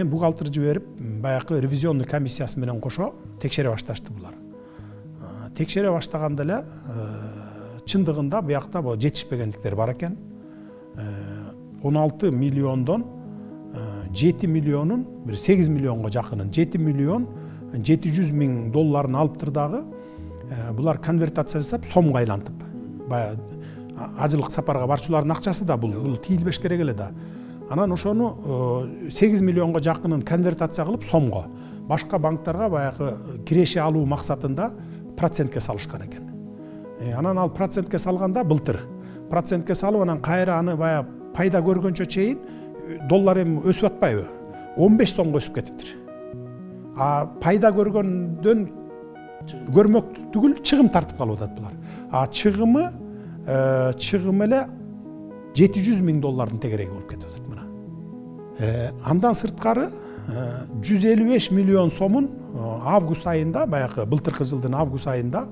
мен бухгалтер жиберип баягы ревизионный комиссиясы менен кошо текшере башташты булар. Текшере баштаганда эле чындыгында буякта бул жетишпегендиктер бар экен. 16 миллиондон 7 миллионун, бир 8 миллионго жакынын 7 миллион 700 миң долларын алыптыр дагы. Булар конвертация жасап сомго айлантып. Бая ажылык сапарга барчулардын акчасы да бул тийилбеш керек эле да. Анан ошону 8 миллионго жакынын конвертация кылып сомго, башка банктарга баягы киреше алуу максатында процентке салышкан экен. Анан ал процентке салганда былтыр процентке салып, анан кайра аны бая пайда көргөнчө чейин доллар эми өсүп атпайбы? 15 сомго өсүп кетиптир. Пайда көргөндөн көрмөк түгүл чыгым тартып калып атат булар. Чыгымы эле 700 миң доллардын тегереги болуп кетип атат мына. Андан сырткары 155 миллион сомун август айында, баягы былтыркы жылдын август айында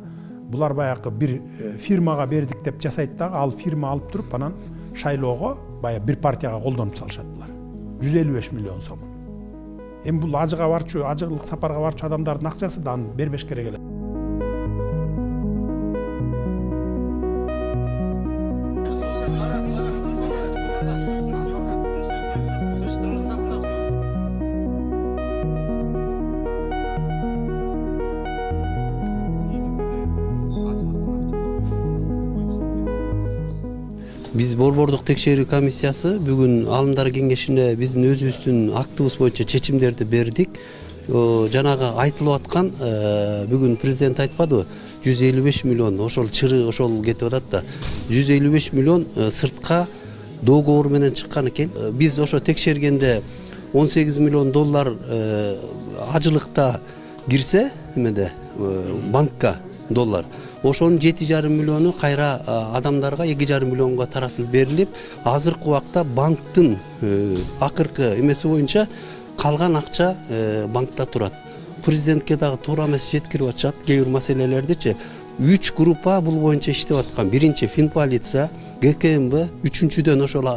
булар баягы бир фирмага бердик деп жасайт дагы, ал фирма алып туруп анан шайлоого бая бир партияга колдонуп салышат булар. 155 миллион сомун. Эми бул ажылык сапарга барчу адамдардын акчасы да, аны бербеш керек эле. Biz Борбордук текшерүү комиссиясы бүгүн алымдар кеңешине биздин өзүбүздүн актыбыз боюнча чечимдерди бердик. Жанагы айтылып аткан бүгүн президент айтпадыбы? 155 миллион ошол чыры ошол кетип атат да. 155 миллион сыртка договор менен чыккан экен. Биз ошо текшергенде 18 миллион доллар ажылыкта кирсе, эмеде банкка доллар. Ошонун 7,5 миллиону кайра адамдарга 2,5 миллионго таратылып берилип, азыркы убакта банктын акыркы эмеси боюнча калган акча банкта турат. Президентке дагы туура эмес жеткирип атышат кээ бир маселелердичи. 3 группа бул боюнча иштеп аткан. Биринчи Финполиция, ГКМБ, үчүнчүдөн ошол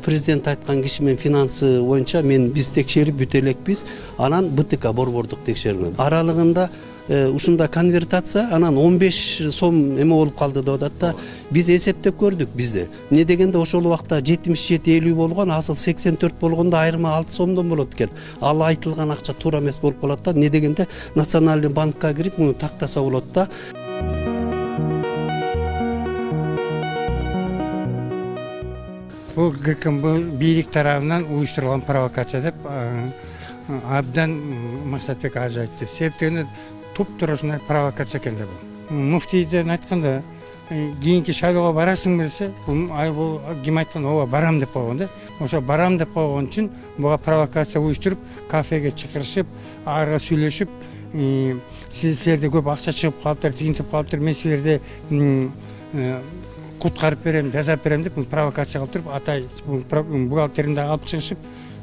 президент айткан киши менен финансы боюнча биз текшерип бүтө элекпиз. Анан БТК Борбордук текшерүү. Аралыгында ушунда конвертация анан 15 сом эме болуп калды деп атат да. Биз эсептеп көрдүк бизде. Эмне дегенде ошол убакта 77-50 болгон, асыл 84 болгондо айырма 6 сомдон болот экен. Ал айтылган акча туура эмес болуп калат да. Эмне дегенде Национальный банкка кирип муну тактаса болот да. Бул ГКМБ бийлик тарабынан уюштурулган провокация деп абдан Максатбек ажы айтты. Себептен туп-тура провокация экен да бул. Муфтийден айтканда, кийинки шайлоого барасың десе, бул ким айткан, ооба барам деп койгон да. Ошо барам деп койгон үчүн буга провокация уюштуруп, кафеге чакырышып, арга сүйлөшүп, силерде көп акча чыгып калыптыр, тигинтип калыптыр, мен силерди куткарып берем, жазап берем деп провокация кылып туруп, атай бухгалтерин да алып чыгышып,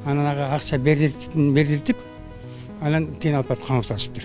анан ага акча бердиртип, анан тиен алып барып камап салышыптыр.